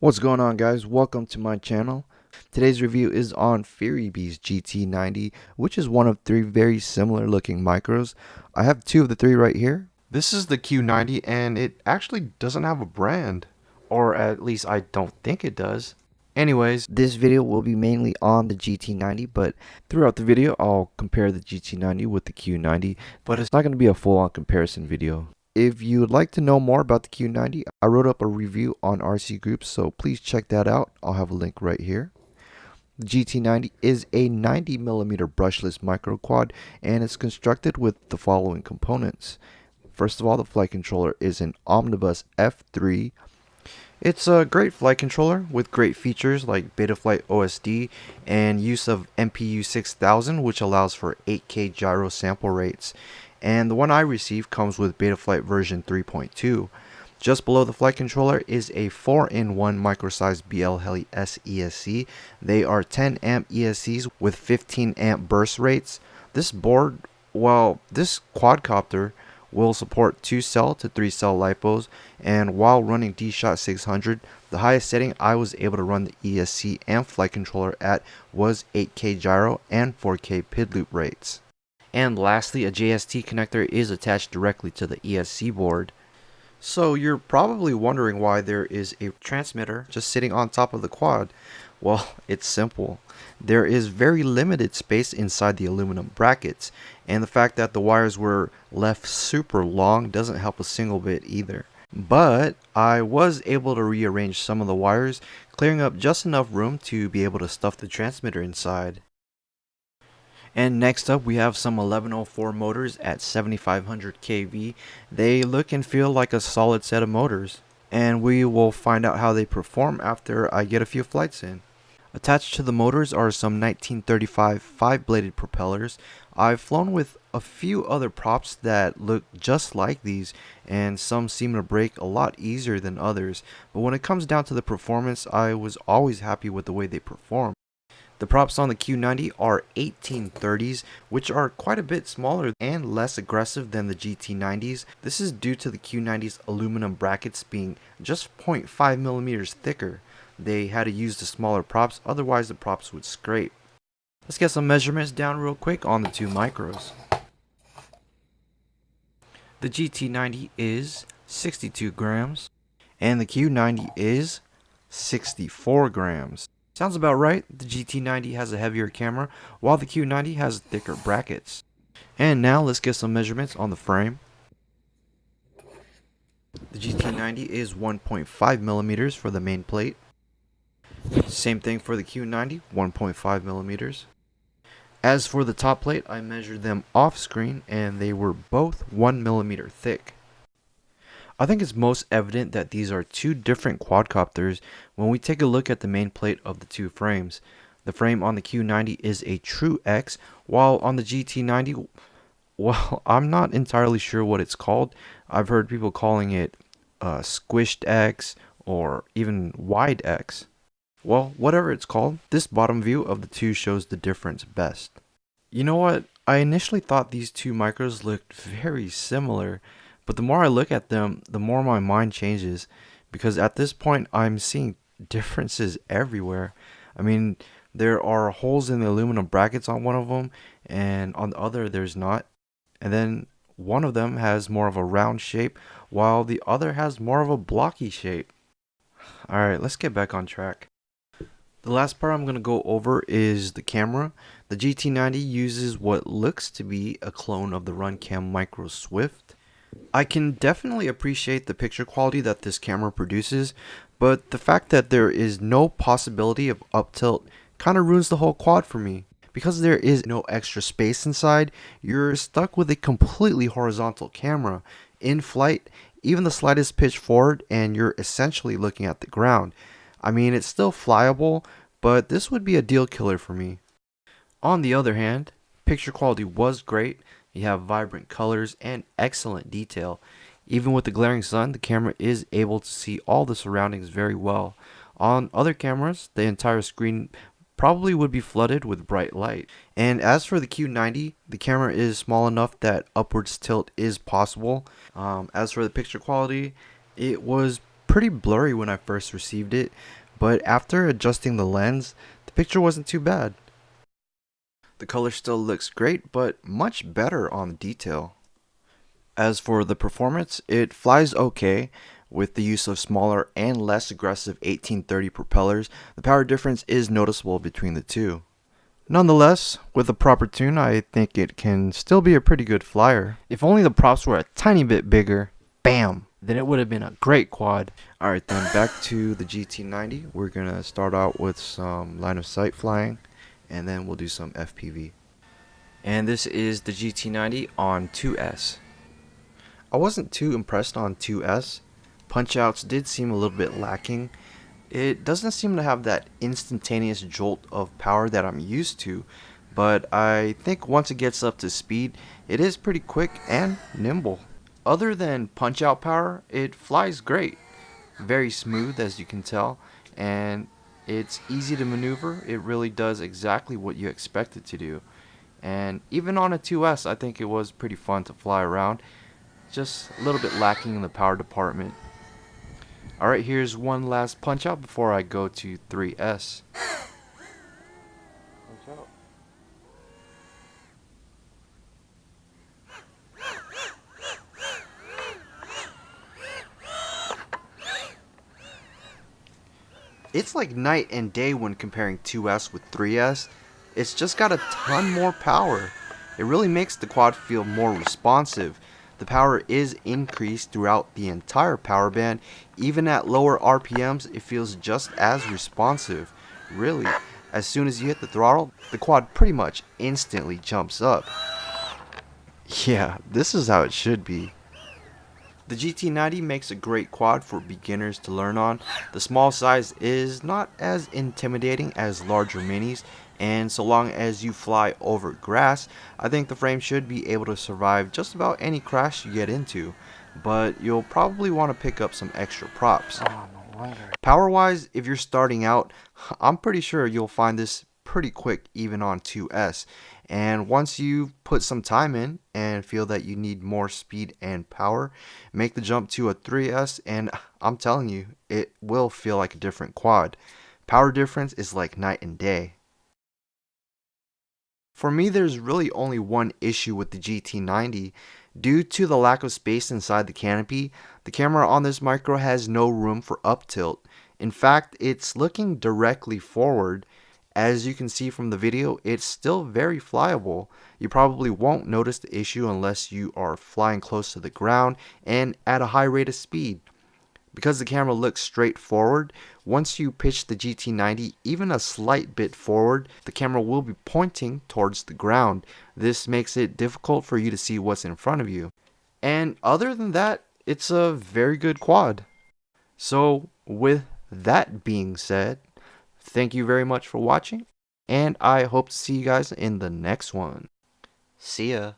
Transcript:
What's going on, guys? Welcome to my channel. Today's review is on Furibee's GT90, which is one of three very similar looking micros. I have two of the three right here. This is the Q90 and it actually doesn't have a brand, or at least I don't think it does. Anyways, this video will be mainly on the GT90, but throughout the video I'll compare the GT90 with the Q90, but it's not going to be a full-on comparison video. If you would like to know more about the Q90, I wrote up a review on RC Groups, so please check that out. I'll have a link right here. The GT90 is a 90mm brushless micro quad, and it's constructed with the following components. First of all, the flight controller is an Omnibus F3. It's a great flight controller with great features like Betaflight OSD and use of MPU 6000, which allows for 8K gyro sample rates. And the one I received comes with Betaflight version 3.2. Just below the flight controller is a 4-in-1 micro-sized BL Heli S ESC. They are 10 amp ESCs with 15 amp burst rates. This board, this quadcopter will support 2-cell to 3-cell lipos, and while running D-Shot 600, the highest setting I was able to run the ESC and flight controller at was 8K gyro and 4K PID loop rates. And lastly, a JST connector is attached directly to the ESC board. So you're probably wondering why there is a transmitter just sitting on top of the quad. Well, it's simple. There is very limited space inside the aluminum brackets, and the fact that the wires were left super long doesn't help a single bit either. But I was able to rearrange some of the wires, clearing up just enough room to be able to stuff the transmitter inside. And next up we have some 1104 motors at 7500 kV. They look and feel like a solid set of motors, and we will find out how they perform after I get a few flights in. Attached to the motors are some 1935 5-bladed propellers. I've flown with a few other props that look just like these, and some seem to break a lot easier than others, but when it comes down to the performance, I was always happy with the way they perform. The props on the Q90 are 1830s, which are quite a bit smaller and less aggressive than the GT90s. This is due to the Q90's aluminum brackets being just 0.5mm thicker. They had to use the smaller props, otherwise the props would scrape. Let's get some measurements down real quick on the two micros. The GT90 is 62 grams, and the Q90 is 64 grams. Sounds about right. The GT90 has a heavier camera, while the Q90 has thicker brackets. And now let's get some measurements on the frame. The GT90 is 1.5mm for the main plate. Same thing for the Q90, 1.5mm. As for the top plate, I measured them off screen and they were both 1mm thick. I think it's most evident that these are two different quadcopters when we take a look at the main plate of the two frames. The frame on the Q90 is a true X, while on the GT90, well, I'm not entirely sure what it's called. I've heard people calling it squished X or even wide X. Well, whatever it's called, this bottom view of the two shows the difference best. You know what? I initially thought these two micros looked very similar, but the more I look at them, the more my mind changes, because at this point I'm seeing differences everywhere. I mean, there are holes in the aluminum brackets on one of them, and on the other there's not. And then one of them has more of a round shape, while the other has more of a blocky shape. Alright, let's get back on track. The last part I'm going to go over is the camera. The GT90 uses what looks to be a clone of the Runcam Micro Swift. I can definitely appreciate the picture quality that this camera produces, but the fact that there is no possibility of up tilt kind of ruins the whole quad for me. Because there is no extra space inside, you're stuck with a completely horizontal camera. In flight, even the slightest pitch forward and you're essentially looking at the ground. I mean, it's still flyable, but this would be a deal killer for me. On the other hand, picture quality was great. You have vibrant colors and excellent detail. Even with the glaring sun, the camera is able to see all the surroundings very well. On other cameras, the entire screen probably would be flooded with bright light. And as for the Q90, the camera is small enough that upwards tilt is possible. As for the picture quality, it was pretty blurry when I first received it, but after adjusting the lens, the picture wasn't too bad. The color still looks great, but much better on the detail. As for the performance, it flies okay. With the use of smaller and less aggressive 1830 propellers, the power difference is noticeable between the two. Nonetheless, with a proper tune, I think it can still be a pretty good flyer. If only the props were a tiny bit bigger, bam, then it would have been a great quad. Alright then, back to the GT90. We're going to start out with some line of sight flying, and then we'll do some FPV. And this is the GT90 on 2S. I wasn't too impressed on 2S. Punch-outs did seem a little bit lacking. It doesn't seem to have that instantaneous jolt of power that I'm used to, but I think once it gets up to speed, it is pretty quick and nimble. Other than punch-out power, it flies great. Very smooth, as you can tell, and it's easy to maneuver. It really does exactly what you expect it to do. And even on a 2S, I think it was pretty fun to fly around. Just a little bit lacking in the power department. Alright, here's one last punch out before I go to 3S. Punch out. It's like night and day when comparing 2S with 3S. It's just got a ton more power. It really makes the quad feel more responsive. The power is increased throughout the entire power band. Even at lower RPMs, it feels just as responsive. Really, as soon as you hit the throttle, the quad pretty much instantly jumps up. Yeah, this is how it should be. The GT90 makes a great quad for beginners to learn on. The small size is not as intimidating as larger minis, and so long as you fly over grass, I think the frame should be able to survive just about any crash you get into, but you'll probably want to pick up some extra props. Oh, no wonder. Power wise, if you're starting out, I'm pretty sure you'll find this pretty quick even on 2S. And once you put some time in and feel that you need more speed and power, make the jump to a 3S, and I'm telling you, it will feel like a different quad. Power difference is like night and day. For me, there's really only one issue with the GT90. Due to the lack of space inside the canopy, the camera on this micro has no room for up tilt. In fact, it's looking directly forward. As you can see from the video, it's still very flyable. You probably won't notice the issue unless you are flying close to the ground and at a high rate of speed. Because the camera looks straight forward, once you pitch the GT90 even a slight bit forward, the camera will be pointing towards the ground. This makes it difficult for you to see what's in front of you. And other than that, it's a very good quad. So with that being said, thank you very much for watching, and I hope to see you guys in the next one. See ya.